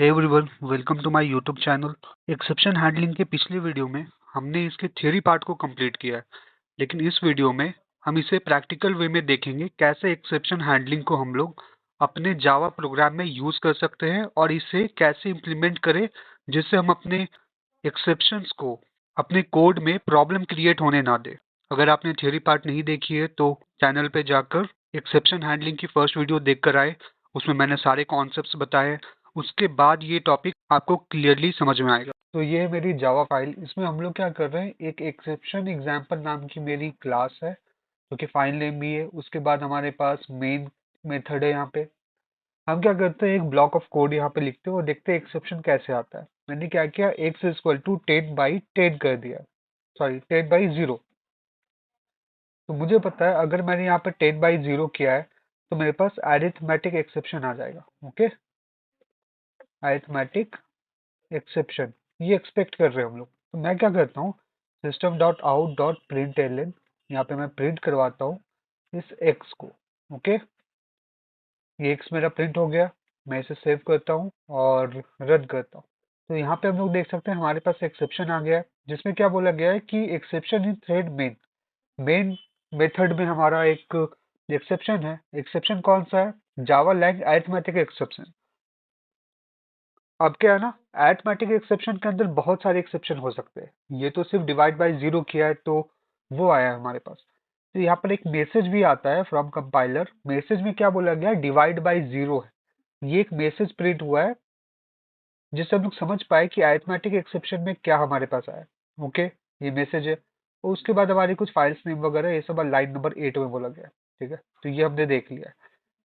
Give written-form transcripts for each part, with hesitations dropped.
Hey everyone, welcome to my YouTube channel. Exception handling के पिछले video में हमने इसके थ्योरी पार्ट को कंप्लीट किया है, लेकिन इस वीडियो में हम इसे प्रैक्टिकल वे में देखेंगे कैसे एक्सेप्शन हैंडलिंग को हम लोग अपने जावा प्रोग्राम में यूज कर सकते हैं और इसे कैसे इम्प्लीमेंट करें जिससे हम अपने एक्सेप्शंस को अपने कोड में प्रॉब्लम क्रिएट होने ना दे। अगर आपने थ्योरी पार्ट नहीं देखी है तो चैनल पे जाकर एक्सेप्शन हैंडलिंग की फर्स्ट वीडियो देखकर आए, उसमें मैंने सारे कॉन्सेप्ट्स बताए। उसके बाद ये टॉपिक आपको क्लियरली समझ में आएगा। तो ये है मेरी जावा फाइल। इसमें हम लोग क्या कर रहे हैं, एक एक्सेप्शन एग्जाम्पल नाम की मेरी क्लास है जो कि फाइल नेम भी है। उसके बाद हमारे पास मेन मेथड है। यहाँ पे हम क्या करते हैं, एक ब्लॉक ऑफ कोड यहाँ पे लिखते हैं और देखते हैं एक्सेप्शन कैसे आता है। मैंने क्या किया, x इक्वल टू 10/10 कर दिया, सॉरी 10/0। तो मुझे पता है अगर मैंने यहाँ पे 10/0 किया है तो मेरे पास अरिथमेटिक एक्सेप्शन आ जाएगा। ओके, अरिथमेटिक एक्सेप्शन ये एक्सपेक्ट कर रहे हैं हम लोग। तो मैं क्या करता हूँ, system dot out dot print L N, यहाँ पे मैं प्रिंट करवाता हूँ इस एक्स को। ओके, ये एक्स मेरा प्रिंट हो गया। मैं इसे सेव करता हूँ और रन करता हूँ। तो यहाँ पे हम लोग देख सकते हैं हमारे पास एक्सेप्शन आ गया है, जिसमें क्या बोला गया है कि exception in thread main. Main method में हमारा एक एक्सेप्शन है। एक्सेप्शन कौन सा है, जावा लैंग अरिथमेटिक एक्सेप्शन। अब क्या है ना, अरिथमेटिक एक्सेप्शन के अंदर बहुत सारे एक्सेप्शन हो सकते हैं। ये तो सिर्फ डिवाइड बाय जीरो किया है तो वो आया है हमारे पास। तो यहाँ पर एक मैसेज भी आता है फ्रॉम कंपाइलर। मैसेज में क्या बोला गया है, डिवाइड बाय जीरो है। ये एक मैसेज प्रिंट हुआ है जिससे हम लोग समझ पाए कि अरिथमेटिक एक्सेप्शन में क्या हमारे पास आया। ओके, ये मैसेज है। और उसके बाद हमारी कुछ फाइल्स नेम वगैरह ये सब लाइन नंबर 8 में बोला गया है। ठीक है, तो ये हमने देख लिया है।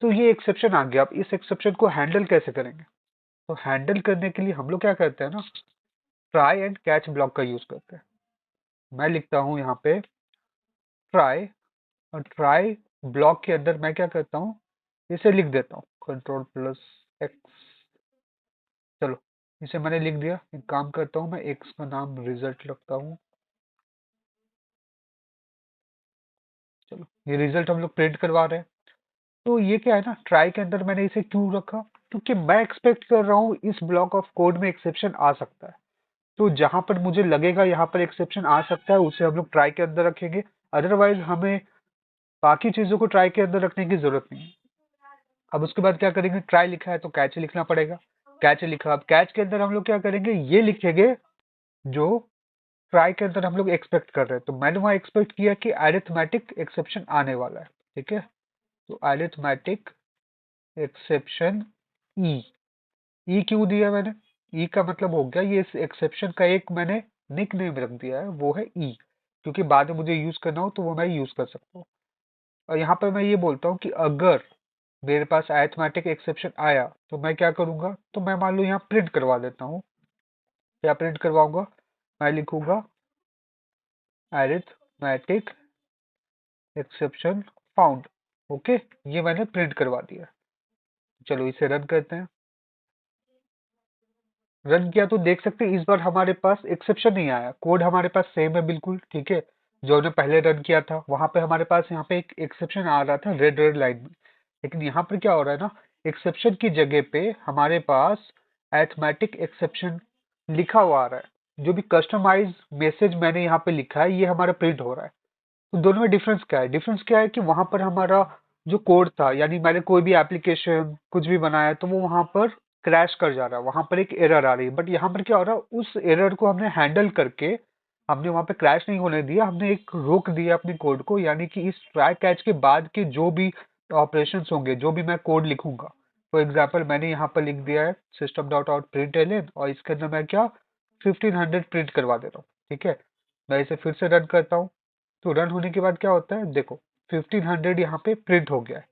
तो ये एक्सेप्शन आ गया। अब इस एक्सेप्शन को हैंडल कैसे करेंगे, तो हैंडल करने के लिए हम लोग क्या करते हैं ना, ट्राई एंड कैच ब्लॉक का यूज करते हैं। मैं लिखता हूं यहाँ पे ट्राई, और ट्राई ब्लॉक के अंदर मैं क्या करता हूँ, इसे लिख देता हूँ Ctrl+X। चलो, इसे मैंने लिख दिया। एक काम करता हूँ, मैं एक्स का नाम रिजल्ट रखता हूँ। चलो, ये रिजल्ट हम लोग प्रिंट करवा रहे हैं। तो ये क्या है ना, ट्राई के अंदर मैंने इसे क्यों रखा, क्योंकि मैं एक्सपेक्ट कर रहा हूँ इस ब्लॉक ऑफ कोड में एक्सेप्शन आ सकता है। तो जहां पर मुझे लगेगा यहाँ पर एक्सेप्शन आ सकता है उसे हम लोग ट्राई के अंदर रखेंगे। अदरवाइज हमें बाकी चीजों को ट्राई के अंदर रखने की जरूरत नहीं है। अब उसके बाद क्या करेंगे, ट्राई लिखा है तो कैच लिखना पड़ेगा। कैच लिखा, अब कैच के अंदर हम लोग क्या करेंगे, ये लिखेंगे जो ट्राई के अंदर हम लोग एक्सपेक्ट कर रहे हैं। तो मैंने वहां एक्सपेक्ट किया कि अरिथमेटिक एक्सेप्शन आने वाला है। ठीक है, तो अरिथमेटिक एक्सेप्शन ई। ई क्यों दिया मैंने, ई का मतलब हो गया ये इस एक्सेप्शन का एक मैंने निक नेम रख दिया है, वो है ई। क्योंकि बाद में मुझे यूज करना हो तो वो मैं यूज कर सकता हूँ। और यहाँ पर मैं ये बोलता हूँ कि अगर मेरे पास अरिथमेटिक एक्सेप्शन आया तो मैं क्या करूंगा, तो मैं मान लो यहाँ प्रिंट करवा देता हूँ। क्या प्रिंट करवाऊंगा, मैं लिखूंगा अरिथमेटिक एक्सेप्शन फाउंड। ओके, ये मैंने प्रिंट करवा दिया। चलो इसे रन करते हैं। रन किया तो देख सकते हैं इस बार हमारे पास एक्सेप्शन नहीं आया। कोड हमारे पास सेम है बिल्कुल। ठीक है, जो हमने पहले रन किया था वहां पे हमारे पास यहाँ पे एक एक्सेप्शन आ रहा था रेड रेड लाइन में। लेकिन यहाँ पर क्या हो रहा है ना, एक्सेप्शन की जगह पे हमारे पास अरिथमेटिक एक्सेप्शन लिखा हुआ आ रहा है। जो भी कस्टमाइज मैसेज मैंने यहाँ पे लिखा है ये हमारा प्रिंट हो रहा है। तो दोनों में डिफरेंस क्या है, डिफरेंस क्या है कि वहां पर हमारा जो कोड था, यानी मैंने कोई भी एप्लीकेशन कुछ भी बनाया तो वो वहां पर क्रैश कर जा रहा है, वहां पर एक एरर आ रही है। बट यहाँ पर क्या हो रहा है, उस एरर को हमने हैंडल करके हमने वहां पे क्रैश नहीं होने दिया, हमने एक रोक दिया अपने कोड को। यानी कि इस ट्राई कैच के बाद के जो भी ऑपरेशंस होंगे, जो भी मैं कोड लिखूंगा, फॉर एग्जाम्पल मैंने यहाँ पर लिख दिया है system dot out print L, और इसके अंदर मैं क्या 1500 प्रिंट करवा दे रहा हूँ। ठीक है, मैं इसे फिर से रन करता हूँ। तो रन होने के बाद क्या होता है, देखो 1500 यहाँ पे प्रिंट हो गया है।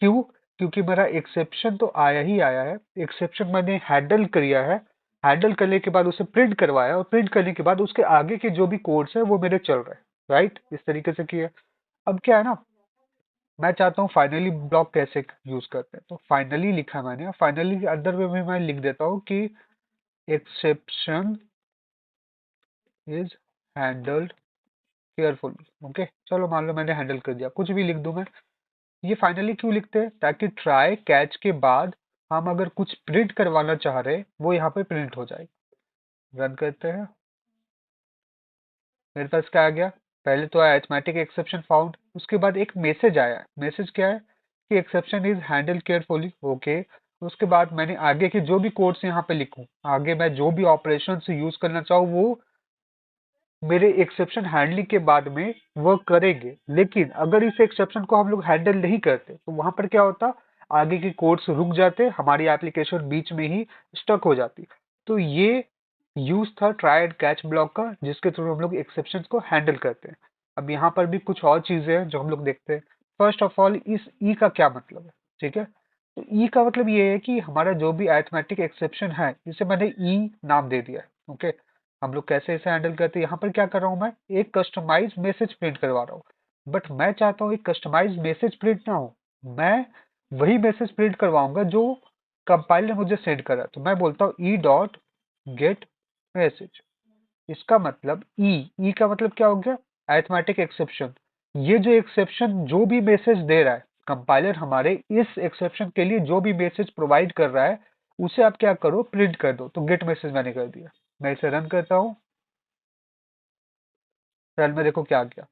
क्यों, क्योंकि मेरा एक्सेप्शन तो आया ही आया है। एक्सेप्शन मैंने हैंडल किया है, हैंडल करने के बाद उसे प्रिंट करवाया, और प्रिंट करने के बाद उसके आगे के जो भी कोड्स है वो मेरे चल रहे हैं। राइट, इस तरीके से किया। अब क्या है ना, मैं चाहता हूँ फाइनली ब्लॉक कैसे यूज करते हैं। तो फाइनली लिखा मैंने, फाइनली के अंदर में मैं लिख देता हूँ कि exception is handled carefully. Okay, चलो मान लो मैंने हैंडल कर दिया, कुछ भी लिख दूं मैं। ये फाइनली क्यों लिखते हैं, ताकि ट्राई कैच के बाद हम अगर कुछ प्रिंट करवाना चाह रहे हैं वो यहाँ पे प्रिंट हो जाएगा। रन करते हैं। मेरे पास क्या आ गया, पहले तो आया अरिथमेटिक एक्सेप्शन फाउंड, उसके बाद एक मैसेज आया। मैसेज क्या है कि exception is handle carefully. Okay, उसके बाद मैंने आगे के जो भी कोड्स यहाँ पे लिखूं, आगे मैं जो भी ऑपरेशन यूज करना चाहूँ वो मेरे एक्सेप्शन हैंडलिंग के बाद में वर्क करेंगे। लेकिन अगर इस एक्सेप्शन को हम लोग हैंडल नहीं करते तो वहां पर क्या होता, आगे के कोड्स रुक जाते, हमारी एप्लीकेशन बीच में ही स्टक हो जाती। तो ये यूज था ट्राई एंड कैच ब्लॉक का, जिसके थ्रू हम लोग एक्सेप्शन को हैंडल करते हैं। अब यहाँ पर भी कुछ और चीजें हैं जो हम लोग देखते हैं। फर्स्ट ऑफ ऑल, इस ई का क्या मतलब है, ठीक है। तो ई का मतलब ये है कि हमारा जो भी अरिथमेटिक एक्सेप्शन है, इसे मैंने ई नाम दे दिया है। ओके, हम लोग कैसे इसे हैंडल करते हैं, यहाँ पर क्या कर रहा हूँ, मैं एक कस्टमाइज मैसेज प्रिंट करवा रहा हूँ। बट मैं चाहता हूँ एक कस्टमाइज मैसेज प्रिंट ना हो, मैं वही मैसेज प्रिंट करवाऊंगा जो कंपाइलर मुझे सेंड करा। तो मैं बोलता हूँ ई डॉट गेट मैसेज। इसका मतलब ई का मतलब क्या हो गया, अरिथमेटिक एक्सेप्शन। ये जो एक्सेप्शन जो भी मैसेज दे रहा है कंपाइलर, हमारे इस एक्सेप्शन के लिए जो भी मैसेज प्रोवाइड कर रहा है उसे आप क्या करो, प्रिंट कर दो। तो गेट मैसेज मैंने कर दिया। मैं इसे रन करता हूँ। रन में देखो क्या आ गया,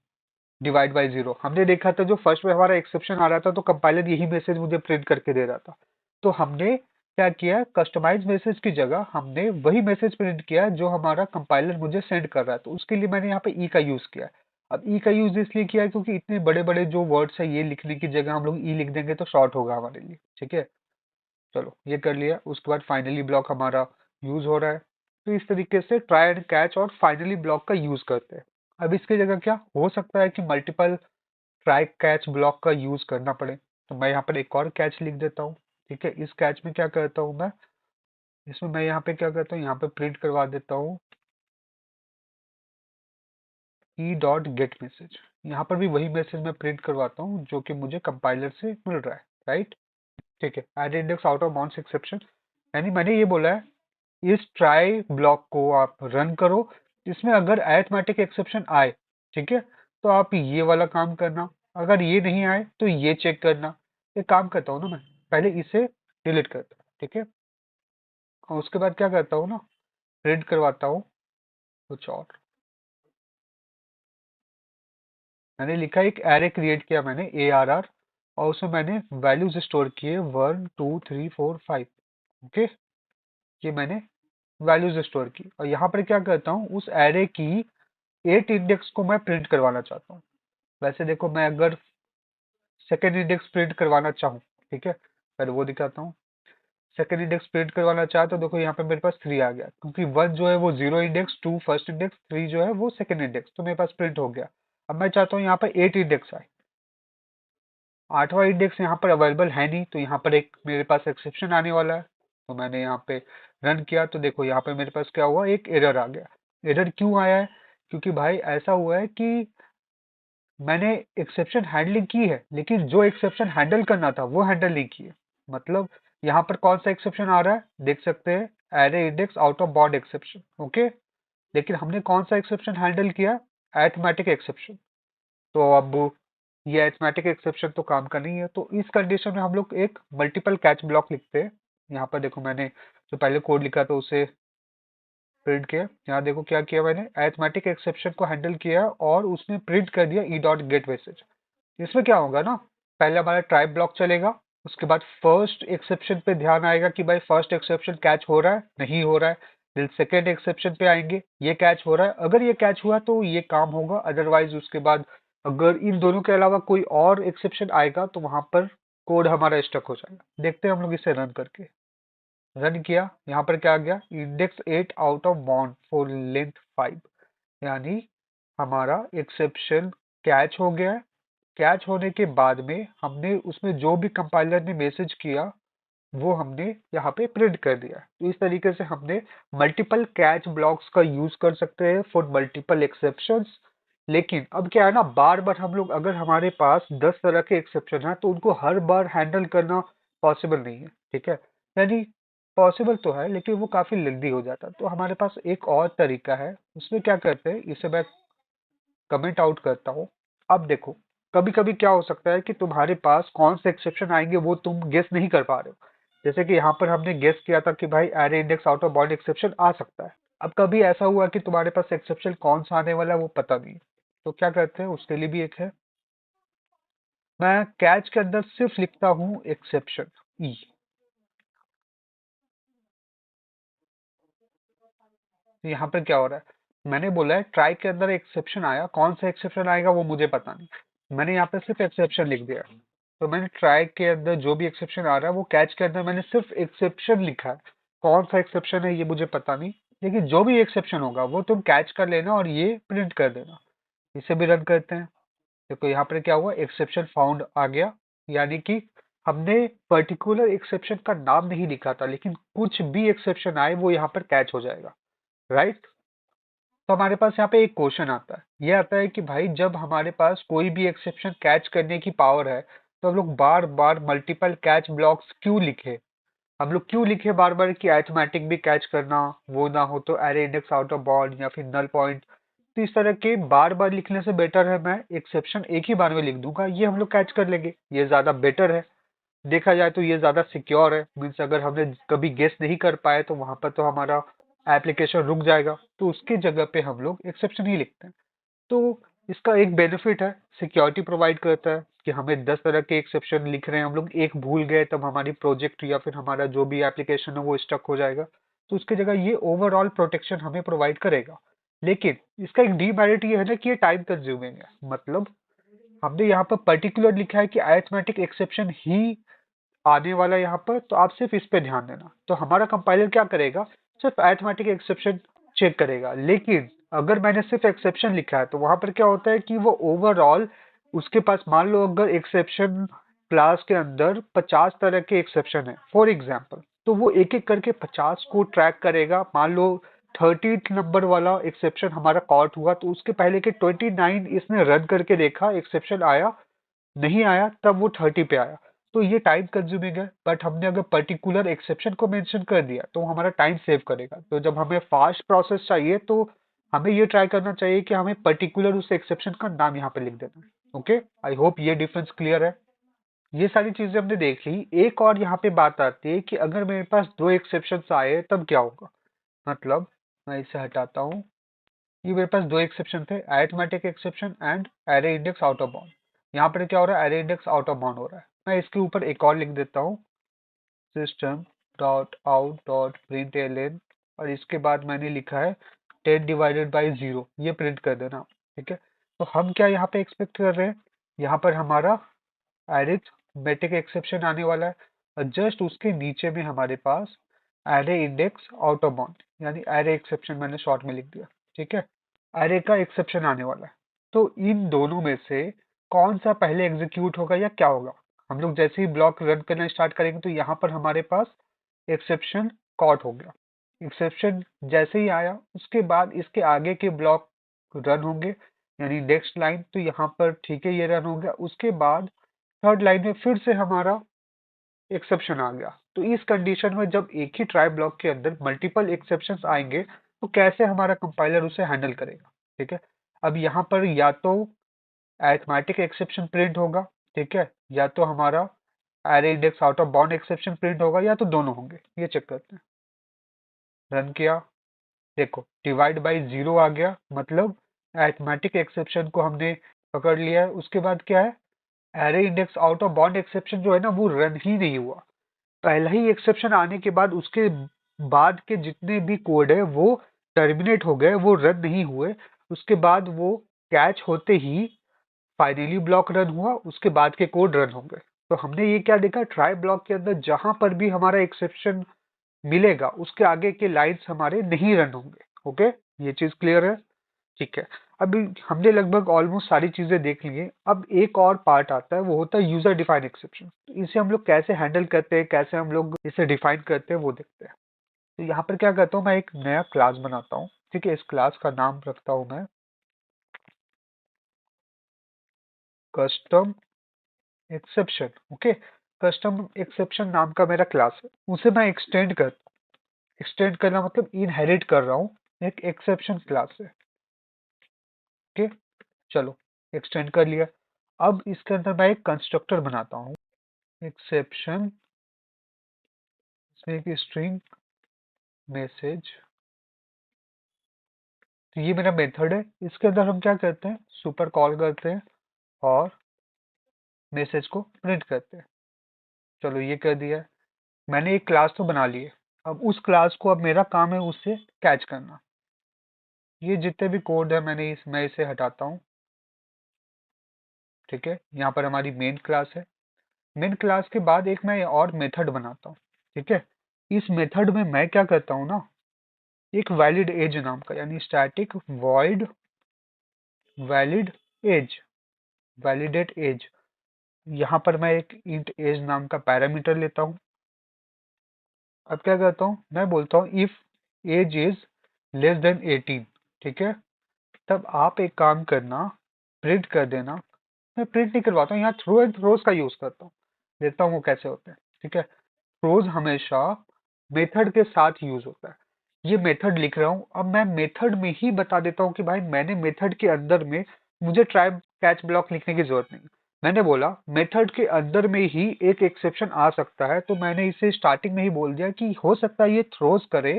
डिवाइड बाय जीरो। हमने देखा था जो फर्स्ट में हमारा एक्सेप्शन आ रहा था तो कंपाइलर यही मैसेज मुझे प्रिंट करके दे रहा था। तो हमने क्या किया, कस्टमाइज मैसेज की जगह हमने वही मैसेज प्रिंट किया जो हमारा कंपाइलर मुझे सेंड कर रहा है। तो उसके लिए मैंने यहाँ पे ई का यूज किया। अब ई का यूज इसलिए किया है क्योंकि इतने बड़े बड़े जो वर्ड्स है ये लिखने की जगह हम लोग ई लिख देंगे तो शॉर्ट होगा हमारे लिए, ठीक है। चलो ये कर लिया। उसके बाद फाइनली ब्लॉक हमारा यूज हो रहा है। तो इस तरीके से ट्राई एंड कैच और फाइनली ब्लॉक का यूज करते हैं। अब इसकी जगह क्या हो सकता है कि मल्टीपल ट्राई कैच ब्लॉक का यूज करना पड़े। तो मैं यहाँ पर एक और कैच लिख देता हूँ, ठीक है। इस कैच में क्या करता हूँ मैं, इसमें मैं यहाँ पे क्या करता हूँ, यहाँ पे प्रिंट करवा देता हूँ ई डॉट गेट मैसेज। यहाँ पर भी वही मैसेज मैं प्रिंट करवाता हूँ जो कि मुझे कंपाइलर से मिल रहा है, राइट। ठीक है, add index out of bounds exception, यानी मैंने ये बोला है इस ट्राई ब्लॉक को आप रन करो, इसमें अगर अरिथमेटिक एक्सेप्शन आए, ठीक है, तो आप ये वाला काम करना। अगर ये नहीं आए तो ये चेक करना। ये काम करता हूँ ना, मैं पहले इसे डिलीट करता हूँ, ठीक है। और उसके बाद क्या करता हूँ ना, प्रिंट करवाता हूँ कुछ और। मैंने लिखा एक एरे क्रिएट किया मैंने ARR, और उसमें मैंने वैल्यूज स्टोर किए 1 2 3 4 5। ओके, ये मैंने वैल्यूज स्टोर की। और यहाँ पर क्या करता हूँ, उस एरे की 8 इंडेक्स को मैं प्रिंट करवाना चाहता हूँ। वैसे देखो, मैं अगर सेकेंड इंडेक्स प्रिंट करवाना चाहूँ, ठीक है, पहले वो दिखाता हूँ। सेकेंड इंडेक्स प्रिंट करवाना चाहे तो देखो यहाँ पे मेरे पास 3 आ गया, क्योंकि 1 जो है वो जीरो इंडेक्स, 2 फर्स्ट इंडेक्स, 3 जो है वो सेकेंड इंडेक्स, तो मेरे पास प्रिंट हो गया। अब मैं चाहता हूँ यहाँ पर 8 इंडेक्स आए। 8वां इंडेक्स यहाँ पर अवेलेबल है नहीं, तो यहाँ पर एक मेरे पास एक्सेप्शन आने वाला है। तो मैंने यहाँ पे रन किया तो देखो यहाँ पे मेरे पास क्या हुआ, एक एरर आ गया। एरर क्यों आया है, क्योंकि भाई ऐसा हुआ है कि मैंने एक्सेप्शन हैंडलिंग की है, लेकिन जो एक्सेप्शन हैंडल करना था वो हैंडल नहीं किए। मतलब यहाँ पर कौन सा एक्सेप्शन आ रहा है, देख सकते हैं, array index out of bound exception. Okay, लेकिन हमने कौन सा एक्सेप्शन हैंडल किया, अरिथमेटिक एक्सेप्शन। तो अब ये अरिथमेटिक एक्सेप्शन तो काम का नहीं है। तो इस कंडीशन में हम लोग एक मल्टीपल कैच ब्लॉक लिखते हैं। यहाँ पर देखो मैंने जो पहले कोड लिखा था उसे प्रिंट किया। यहाँ देखो क्या किया मैंने, अरिथमेटिक एक्सेप्शन को हैंडल किया और उसने प्रिंट कर दिया ई डॉट गेट मैसेज। इसमें क्या होगा ना, पहले हमारा ट्राई ब्लॉक चलेगा, उसके बाद फर्स्ट एक्सेप्शन पे ध्यान आएगा कि भाई फर्स्ट एक्सेप्शन कैच हो रहा है नहीं हो रहा है। फिर सेकेंड एक्सेप्शन पे आएंगे, ये कैच हो रहा है, अगर ये कैच हुआ तो ये काम होगा, अदरवाइज उसके बाद अगर इन दोनों के अलावा कोई और एक्सेप्शन आएगा तो वहां पर कोड हमारा स्टक हो जाएगा। देखते हैं हम लोग इसे रन करके। रन किया, यहाँ पर क्या आ गया, index 8 out of bound for length 5, यानी हमारा एक्सेप्शन कैच हो गया है। कैच होने के बाद में हमने उसमें जो भी कंपाइलर ने मैसेज किया वो हमने यहाँ पे प्रिंट कर दिया। तो इस तरीके से हमने मल्टीपल कैच ब्लॉक्स का यूज कर सकते हैं फॉर मल्टीपल एक्सेप्शंस। लेकिन अब क्या है ना, बार बार हम लोग, अगर हमारे पास 10 तरह के एक्सेप्शन है तो उनको हर बार हैंडल करना पॉसिबल नहीं है, ठीक है। यानी पॉसिबल तो है लेकिन वो काफी लेंदी हो जाता है। तो हमारे पास एक और तरीका है, उसमें क्या करते हैं, इसे मैं कमेंट आउट करता हूँ। अब देखो, कभी कभी क्या हो सकता है कि तुम्हारे पास कौन से एक्सेप्शन आएंगे वो तुम गेस नहीं कर पा रहे हो। जैसे कि यहाँ पर हमने गेस किया था कि भाई array index out of bound exception आ सकता है। अब कभी ऐसा हुआ कि तुम्हारे पास एक्सेप्शन कौन सा आने वाला है वो पता नहीं, तो क्या करते हैं, उसके लिए भी एक है, मैं कैच के अंदर सिर्फ लिखता हूँ एक्सेप्शन ई। तो यहाँ पर क्या हो रहा है, मैंने बोला है ट्राई के अंदर एक्सेप्शन आया, कौन सा एक्सेप्शन आएगा वो मुझे पता नहीं, मैंने यहाँ पे सिर्फ एक्सेप्शन लिख दिया। तो मैंने ट्राई के अंदर जो भी एक्सेप्शन आ रहा है वो कैच के अंदर मैंने सिर्फ एक्सेप्शन लिखा है, कौन सा एक्सेप्शन है ये मुझे पता नहीं, लेकिन जो भी एक्सेप्शन होगा वो तुम कैच कर लेना और ये प्रिंट कर देना। इसे भी रन करते हैं। देखो यहाँ पर क्या हुआ, एक्सेप्शन फाउंड आ गया, यानी कि हमने पर्टिकुलर एक्सेप्शन का नाम नहीं लिखा था, लेकिन कुछ भी एक्सेप्शन आए वो यहाँ पर कैच हो जाएगा, राइट। तो हमारे पास यहाँ पे एक क्वेश्चन आता है, ये आता है कि भाई जब हमारे पास कोई भी एक्सेप्शन कैच करने की पावर है, तो हम लोग बार बार मल्टीपल कैच ब्लॉक्स क्यों लिखे, हम लोग क्यों लिखे बार बार कि अरिथमेटिक भी कैच करना, वो ना हो तो array index out of bound या फिर नल पॉइंट। तो इस तरह के बार बार लिखने से बेटर है मैं एक्सेप्शन एक ही बार में लिख दूंगा, ये हम लोग कैच कर लेंगे, ये ज्यादा बेटर है। देखा जाए तो ये ज्यादा सिक्योर है, मीन्स अगर हमने कभी गेस नहीं कर पाए तो वहां पर तो हमारा एप्लीकेशन रुक जाएगा, तो उसकी जगह पे हम लोग एक्सेप्शन ही लिखते हैं। तो इसका एक बेनिफिट है, सिक्योरिटी प्रोवाइड करता है कि हमें 10 तरह के एक्सेप्शन लिख रहे हैं हम लोग, एक भूल गए तब हमारी प्रोजेक्ट या फिर हमारा जो भी एप्लीकेशन है वो स्टक हो जाएगा। तो उसकी जगह ये ओवरऑल प्रोटेक्शन हमें प्रोवाइड करेगा। लेकिन इसका एक डीमेरिट ये है ना कि ये टाइम कंज्यूमिंग है, मतलब हमने यहाँ पर पर्टिकुलर लिखा है कि अरिथमेटिक एक्सेप्शन ही आने वाला है यहाँ पर, तो आप सिर्फ इस पे ध्यान देना। तो हमारा कंपाइलर क्या करेगा, सिर्फ अरिथमेटिक एक्सेप्शन चेक करेगा। लेकिन अगर मैंने सिर्फ एक्सेप्शन लिखा है तो वहां पर क्या होता है कि वो ओवरऑल उसके पास, मान लो अगर एक्सेप्शन क्लास के अंदर 50 तरह के एक्सेप्शन है फॉर एग्जाम्पल, तो वो एक एक करके 50 को ट्रैक करेगा। मान लो 30 नंबर वाला एक्सेप्शन हमारा कॉट हुआ, तो उसके पहले के 29 इसने रन करके देखा, एक्सेप्शन आया नहीं आया, तब वो 30 पे आया। तो ये टाइम कंज्यूमिंग है, बट हमने अगर पर्टिकुलर एक्सेप्शन को मेंशन कर दिया तो वो हमारा टाइम सेव करेगा। तो जब हमें फास्ट प्रोसेस चाहिए तो हमें ये ट्राई करना चाहिए कि हमें पर्टिकुलर उस एक्सेप्शन का नाम यहाँ पे लिख देना है। ओके, आई होप ये डिफरेंस क्लियर है। ये सारी चीजें हमने देख ली। एक और यहाँ पे बात आती है कि अगर मेरे पास दो एक्सेप्शन आए तब क्या होगा, मतलब मैं इसे हटाता हूँ। ये मेरे पास दो एक्सेप्शन थे, arithmetic exception and array index out of bound. यहाँ पर क्या हो रहा है, array index out of bound हो रहा है। मैं इसके ऊपर एक और लिख देता हूँ, system dot out dot print L, और इसके बाद मैंने लिखा है 10 डिवाइडेड बाई 0, ये प्रिंट कर देना। ठीक है, तो हम क्या यहाँ पे एक्सपेक्ट कर रहे हैं, यहाँ पर हमारा अरिथमेटिक एक्सेप्शन आने वाला है, और जस्ट उसके नीचे में हमारे पास array index out of bound, यानी एरे एक्सेप्शन मैंने शॉर्ट में लिख दिया। ठीक है, एरे का एक्सेप्शन आने वाला है। तो इन दोनों में से कौन सा पहले एग्जीक्यूट होगा या क्या होगा, हम लोग जैसे ही ब्लॉक रन करना स्टार्ट करेंगे तो यहाँ पर हमारे पास एक्सेप्शन कॉट हो गया। एक्सेप्शन जैसे ही आया उसके बाद इसके आगे के ब्लॉक रन होंगे, यानी नेक्स्ट लाइन, तो यहाँ पर ठीक है ये रन हो गया। उसके बाद थर्ड लाइन में फिर से हमारा एक्सेप्शन आ गया। तो इस कंडीशन में जब एक ही ट्राई ब्लॉक के अंदर मल्टीपल एक्सेप्शंस आएंगे तो कैसे हमारा कंपाइलर उसे हैंडल करेगा। ठीक है, अब यहाँ पर या तो अरिथमेटिक एक्सेप्शन प्रिंट होगा, ठीक है, या तो हमारा array index out of bound exception print होगा, या तो दोनों होंगे। ये चेक करते हैं, रन किया, देखो डिवाइड बाई 0 आ गया, मतलब अरिथमेटिक एक्सेप्शन को हमने पकड़ लिया है। उसके बाद क्या है, array index out of bound exception जो है ना वो रन ही नहीं हुआ। पहला ही एक्सेप्शन आने के बाद उसके बाद के जितने भी कोड है वो टर्मिनेट हो गए, वो रन नहीं हुए। उसके बाद वो कैच होते ही फाइनली ब्लॉक रन हुआ, उसके बाद के कोड रन हो गए। तो हमने ये क्या देखा, ट्राई ब्लॉक के अंदर जहां पर भी हमारा एक्सेप्शन मिलेगा उसके आगे के लाइंस हमारे नहीं रन होंगे। ओके, ये चीज क्लियर है। ठीक है, अभी हमने लगभग ऑलमोस्ट सारी चीजें देख ली हैं। अब एक और पार्ट आता है, वो होता है यूजर डिफाइन एक्सेप्शन। तो इसे हम लोग कैसे हैंडल करते हैं, कैसे हम लोग इसे डिफाइन करते हैं वो देखते हैं। तो यहाँ पर क्या करता हूँ, मैं एक नया क्लास बनाता हूँ। ठीक है, इस क्लास का नाम रखता हूँ मैं custom exception. Okay, custom exception नाम का मेरा क्लास है, उसे मैं एक्सटेंड करना मतलब इनहेरिट कर रहा हूँ एक एक्सेप्शन क्लास से। ओके, चलो एक्सटेंड कर लिया। अब इसके अंदर मैं एक कंस्ट्रक्टर बनाता हूँ, एक्सेप्शन एक स्ट्रिंग मैसेज, तो ये मेरा मेथड है। इसके अंदर हम क्या करते हैं, सुपर कॉल करते हैं और मैसेज को प्रिंट करते हैं। चलो ये कर दिया है। मैंने एक क्लास तो बना ली है। अब उस क्लास को, अब मेरा काम है उससे कैच करना। ये जितने भी कोड है मैं इसे हटाता हूँ। ठीक है, यहाँ पर हमारी मेन क्लास है। मेन क्लास के बाद एक मैं और मेथड बनाता हूँ। ठीक है, इस मेथड में मैं क्या करता हूँ ना, एक वैलिड एज नाम का, यानी static void valid age, validate age. यहाँ पर मैं एक इंट एज नाम का पैरामीटर लेता हूँ। अब क्या करता हूँ, मैं बोलता हूँ if age is less than 18। ठीक है, तब आप एक काम करना, प्रिंट कर देना। मैं प्रिंट नहीं करवाता हूँ, यहाँ थ्रो एंड थ्रोज का यूज करता हूँ, देखता हूँ वो कैसे होते हैं। ठीक है, थ्रोज हमेशा मेथड के साथ यूज होता है। ये मेथड लिख रहा हूँ, अब मैं मेथड में ही बता देता हूँ कि भाई मैंने मेथड के अंदर में, मुझे ट्राई कैच ब्लॉक लिखने की जरूरत नहीं। मैंने बोला मेथड के अंदर में ही एक एक्सेप्शन आ सकता है, तो मैंने इसे स्टार्टिंग में ही बोल दिया कि हो सकता है ये थ्रोज करे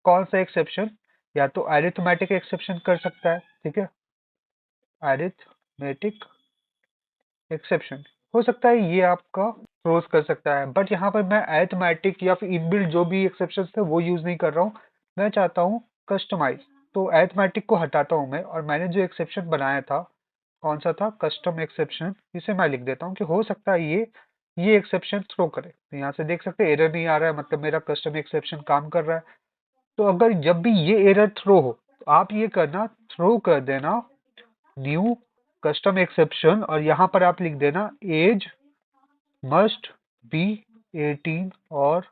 कौन सा एक्सेप्शन, या तो अरिथमेटिक एक्सेप्शन कर सकता है। ठीक है, अरिथमेटिक एक्सेप्शन हो सकता है ये आपका थ्रोज कर सकता है, बट यहाँ पर मैं अरिथमेटिक या फिर इनबिल्ट जो भी एक्सेप्शन थे वो यूज नहीं कर रहा हूँ। मैं चाहता हूँ कस्टमाइज, तो अरिथमेटिक को हटाता हूँ मैं, और मैंने जो एक्सेप्शन बनाया था, कौन सा था, कस्टम एक्सेप्शन, इसे मैं लिख देता हूँ कि हो सकता है ये एक्सेप्शन थ्रो करे। तो यहाँ से देख सकते हैं एरर नहीं आ रहा है, मतलब मेरा कस्टम एक्सेप्शन काम कर रहा है। तो अगर जब भी ये एरर थ्रो हो, तो आप ये करना, थ्रो कर देना न्यू कस्टम एक्सेप्शन, और यहाँ पर आप लिख देना एज मस्ट बी 18 और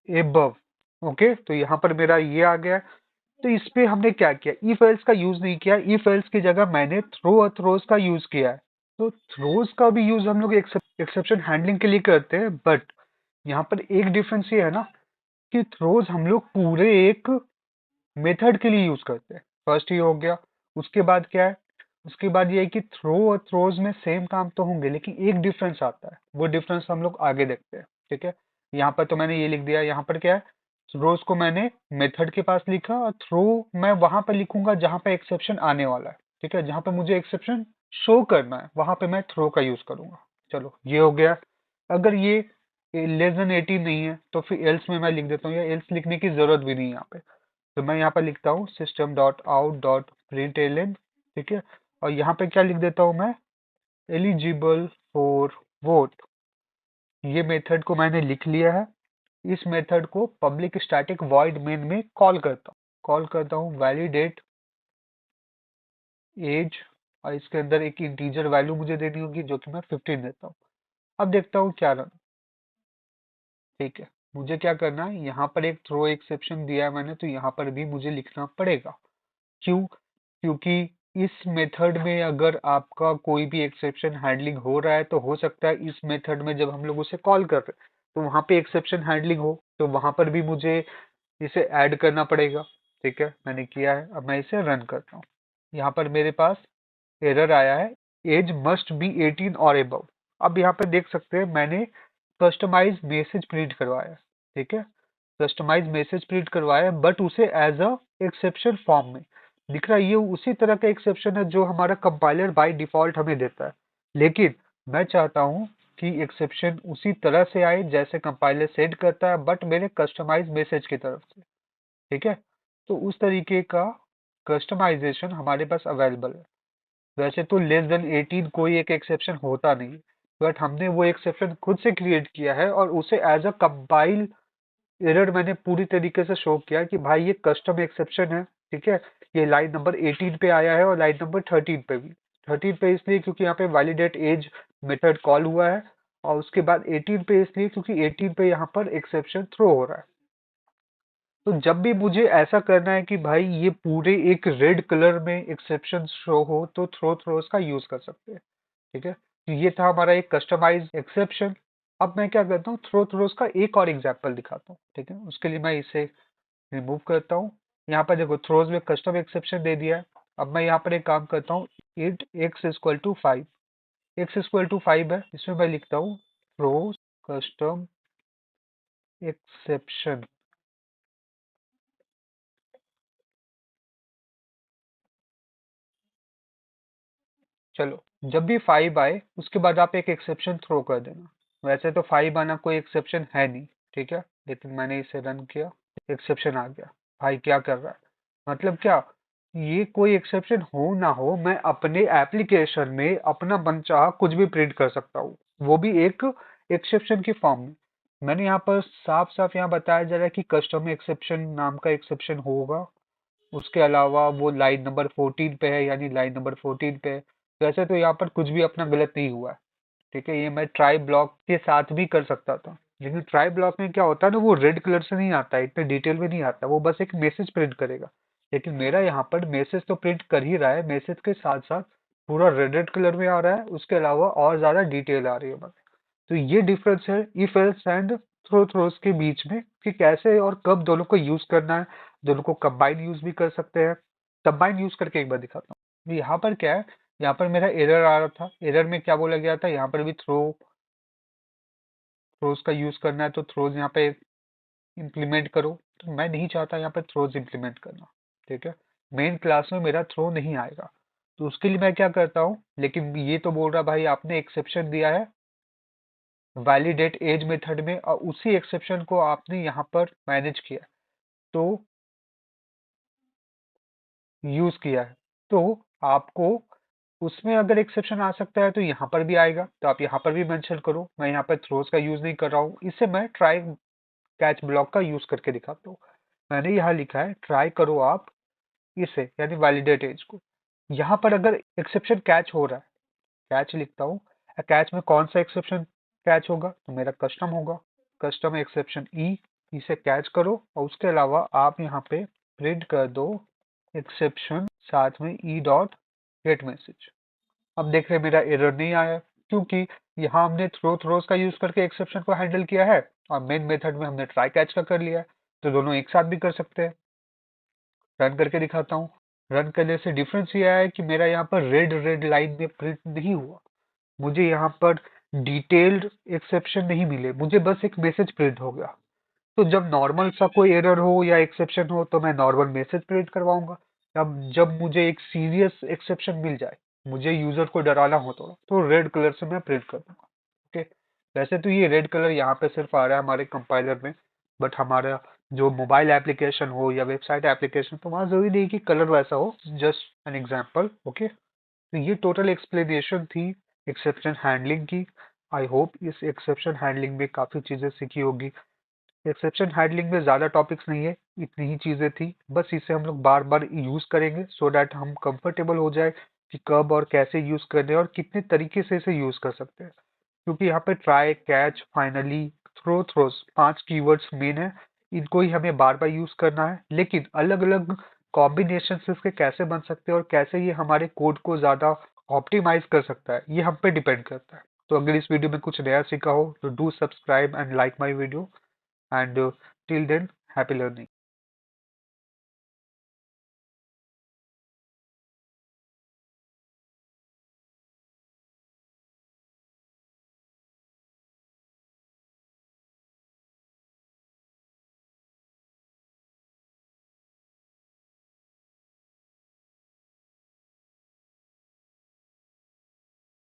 एबव। ओके, तो यहाँ पर मेरा ये आ गया। तो इस पे हमने क्या किया, इफ एल्स का यूज नहीं किया, इफ एल्स की जगह मैंने थ्रो और थ्रोज का यूज किया है। तो थ्रोज का भी यूज हम लोग एक्सेप्शन हैंडलिंग के लिए करते हैं, बट यहाँ पर एक डिफरेंस ये है ना कि थ्रोज हम लोग पूरे एक मेथड के लिए यूज करते हैं। फर्स्ट ये हो गया। उसके बाद क्या है, उसके बाद ये है कि थ्रो और थ्रोज में सेम काम तो होंगे, लेकिन एक डिफरेंस आता है, वो डिफरेंस हम लोग आगे देखते हैं। ठीक है, यहाँ पर तो मैंने ये लिख दिया। यहाँ पर क्या है, थ्रोज को मैंने मेथड के पास लिखा, और थ्रो मैं वहां पर लिखूंगा जहां पर एक्सेप्शन आने वाला है। ठीक है, जहां पर मुझे एक्सेप्शन शो करना है वहां पे मैं थ्रो का यूज करूंगा। चलो ये हो गया। अगर ये लेस देन 18 नहीं है तो फिर एल्स में मैं लिख देता हूँ, या एल्स लिखने की जरूरत भी नहीं है यहाँ पे। तो मैं यहाँ पर लिखता हूँ system dot out dot print ln. ठीक है, और यहाँ पे क्या लिख देता हूँ मैं, एलिजिबल फॉर वोट। ये मेथड को मैंने लिख लिया है। इस मेथड को पब्लिक स्टैटिक वॉइड मेन में कॉल करता हूँ वैलिडेट एज, और इसके अंदर एक इंटीजर वैल्यू मुझे देनी होगी जो कि मैं 15 देता हूँ। अब देखता हूँ क्या रन। ठीक है, मुझे क्या करना है, यहाँ पर एक थ्रो एक्सेप्शन दिया है मैंने, तो यहाँ पर भी मुझे लिखना पड़ेगा। क्यों, क्योंकि इस मेथड में अगर आपका कोई भी एक्सेप्शन हैंडलिंग हो रहा है, तो हो सकता है इस मेथड में जब हम लोग उसे कॉल कर रहे हैं तो वहां पे एक्सेप्शन हैंडलिंग हो, तो वहां पर भी मुझे इसे ऐड करना पड़ेगा। ठीक है, मैंने किया है। अब मैं इसे रन करता हूँ। यहाँ पर मेरे पास एरर आया है, एज मस्ट बी 18 और एबव। अब यहाँ पे देख सकते हैं मैंने कस्टमाइज मैसेज प्रिंट करवाया। ठीक है, कस्टमाइज मैसेज प्रिंट करवाया, बट उसे एज अ एक्सेप्शन फॉर्म में दिख रहा है। ये उसी तरह का एक्सेप्शन है जो हमारा कंपाइलर बाय डिफॉल्ट हमें देता है, लेकिन मैं चाहता हूँ कि एक्सेप्शन उसी तरह से आए जैसे कंपाइलर सेट करता है, बट मेरे कस्टमाइज मैसेज की तरफ से। ठीक है, तो उस तरीके का कस्टमाइजेशन हमारे पास अवेलेबल है। वैसे तो लेस देन 18 कोई एक एक्सेप्शन होता नहीं, बट हमने वो एक्सेप्शन खुद से क्रिएट किया है, और उसे एज अ कंपाइल एरर मैंने पूरी तरीके से शो किया कि भाई ये कस्टम एक्सेप्शन है। ठीक है, ये लाइन नंबर 18 पे आया है, और लाइन नंबर 13 पे भी। 13 पे इसलिए क्योंकि यहाँ पे वैलिडेट एज मेथड कॉल हुआ है, और उसके बाद 18 पे इसलिए क्योंकि 18 पे यहाँ पर एक्सेप्शन थ्रो हो रहा है। तो जब भी मुझे ऐसा करना है कि भाई ये पूरे एक रेड कलर में एक्सेप्शन शो हो, तो थ्रोज का यूज कर सकते हैं। ठीक है, तो ये था हमारा एक कस्टमाइज एक्सेप्शन। अब मैं क्या करता हूँ, थ्रोज का एक और एग्जाम्पल दिखाता हूँ। ठीक है, उसके लिए मैं इसे रिमूव करता हूँ। यहाँ पर देखो थ्रोज में कस्टम एक्सेप्शन दे दिया है। अब मैं यहाँ पर एक काम करता हूँ, int x equal to 5, x equal to 5 है, इसमें मैं लिखता हूँ थ्रोज कस्टम एक्सेप्शन। चलो, जब भी 5 आए उसके बाद आप एक एक्सेप्शन थ्रो कर देना। वैसे तो 5 आना कोई एक्सेप्शन है नहीं, ठीक है, लेकिन मैंने इसे रन किया, एक्सेप्शन आ गया। भाई क्या कर रहा है, मतलब क्या, ये कोई एक्सेप्शन हो ना हो, मैं अपने एप्लीकेशन में अपना मनचाहा कुछ भी प्रिंट कर सकता हूँ, वो भी एक एक्सेप्शन की फॉर्म में। मैंने यहाँ पर साफ साफ यहाँ बताया जा रहा है कि कस्टम एक्सेप्शन नाम का एक्सेप्शन होगा। उसके अलावा वो लाइन नंबर 14 पे है, यानी लाइन नंबर 14 पे है। वैसे तो यहाँ पर कुछ भी अपना गलत नहीं हुआ है, ठीक है, ये मैं ट्राई ब्लॉक के साथ भी कर सकता था, लेकिन ट्राई ब्लॉक में क्या होता है ना, वो रेड कलर से नहीं आता है, इतने डिटेल में नहीं आता, वो बस एक मैसेज प्रिंट करेगा। लेकिन मेरा यहाँ पर मैसेज तो प्रिंट कर ही रहा है, मैसेज के साथ साथ पूरा रेड रेड कलर में आ रहा है, उसके अलावा और ज्यादा डिटेल आ रही है मुझे। तो ये डिफरेंस है if else and throw throws के बीच में, कि कैसे और कब दोनों को यूज करना है। दोनों को कंबाइन यूज भी कर सकते हैं। कंबाइन यूज करके एक बार दिखाता हूँ। यहाँ पर क्या है, यहाँ पर मेरा एरर आ रहा था, एरर में क्या बोला गया था, यहाँ पर भी थ्रोज का यूज करना है, तो थ्रोज यहाँ पे इम्प्लीमेंट करो। तो मैं नहीं चाहता यहाँ पे थ्रोज इम्प्लीमेंट करना, ठीक है, मेन क्लास में मेरा थ्रो नहीं आएगा। तो उसके लिए मैं क्या करता हूँ, लेकिन ये तो बोल रहा भाई आपने एक्सेप्शन दिया है वैलिडेट एज मेथड में, और उसी एक्सेप्शन को आपने यहाँ पर मैनेज किया, तो यूज किया है, तो आपको उसमें अगर एक्सेप्शन आ सकता है तो यहाँ पर भी आएगा, तो आप यहाँ पर भी मेंशन करो। मैं यहाँ पर थ्रोज का यूज नहीं कर रहा हूँ, इसे मैं ट्राई कैच ब्लॉक का यूज करके दिखाता हूँ। मैंने यहाँ लिखा है ट्राई करो आप इसे, यानी वैलिडेट एज को। यहाँ पर अगर एक्सेप्शन कैच हो रहा है, कैच लिखता हूँ, कैच में कौन सा एक्सेप्शन कैच होगा, तो मेरा कस्टम होगा, कस्टम एक्सेप्शन ई, इसे कैच करो, और उसके अलावा आप यहाँ पे प्रिंट कर दो एक्सेप्शन साथ में ई डॉट गेट मैसेज। अब देख रहे हैं मेरा एरर नहीं आया, क्योंकि यहाँ हमने थ्रोज का यूज करके एक्सेप्शन को हैंडल किया है, और मेन मेथड में हमने ट्राई कैच का कर लिया है, तो दोनों एक साथ भी कर सकते हैं। रन करके दिखाता हूँ। रन करने से डिफरेंस ये आया है कि मेरा यहाँ पर रेड रेड लाइन में प्रिंट नहीं हुआ, मुझे यहाँ पर डिटेल्ड एक्सेप्शन नहीं मिले, मुझे बस एक मैसेज प्रिंट हो गया। तो जब नॉर्मल सा कोई एरर हो या एक्सेप्शन हो तो मैं नॉर्मल मैसेज प्रिंट करवाऊंगा। अब जब मुझे एक सीरियस एक्सेप्शन मिल जाए, मुझे यूजर को डराना हो तो रेड कलर से मैं प्रिंट कर दूंगा। ओके, वैसे तो ये रेड कलर यहाँ पे सिर्फ आ रहा है हमारे कंपाइलर में, बट हमारा जो मोबाइल एप्लीकेशन हो या वेबसाइट एप्लीकेशन, तो वहाँ जरूरी नहीं कि कलर वैसा हो, जस्ट एन एग्जाम्पल। ओके, तो ये टोटल एक्सप्लेनेशन थी एक्सेप्शन हैंडलिंग की। आई होप इस एक्सेप्शन हैंडलिंग में काफ़ी चीज़ें सीखी होगी। एक्सेप्शन हैंडलिंग में ज़्यादा टॉपिक्स नहीं है, इतनी ही चीज़ें थी, बस इसे हम लोग बार बार यूज़ करेंगे सो डैट हम कंफर्टेबल हो जाए कि कब और कैसे यूज़ करने और कितने तरीके से इसे यूज़ कर सकते हैं। क्योंकि यहाँ पे try catch finally throws 5 keywords main है, इनको ही हमें बार बार यूज़ करना है, लेकिन अलग अलग कॉम्बिनेशन इसके कैसे बन सकते हैं और कैसे ये हमारे कोड को ज़्यादा ऑप्टिमाइज कर सकता है, ये हम पे डिपेंड करता है। तो अगर इस वीडियो में कुछ नया सीखा हो तो do subscribe and like my video, and till then, happy learning.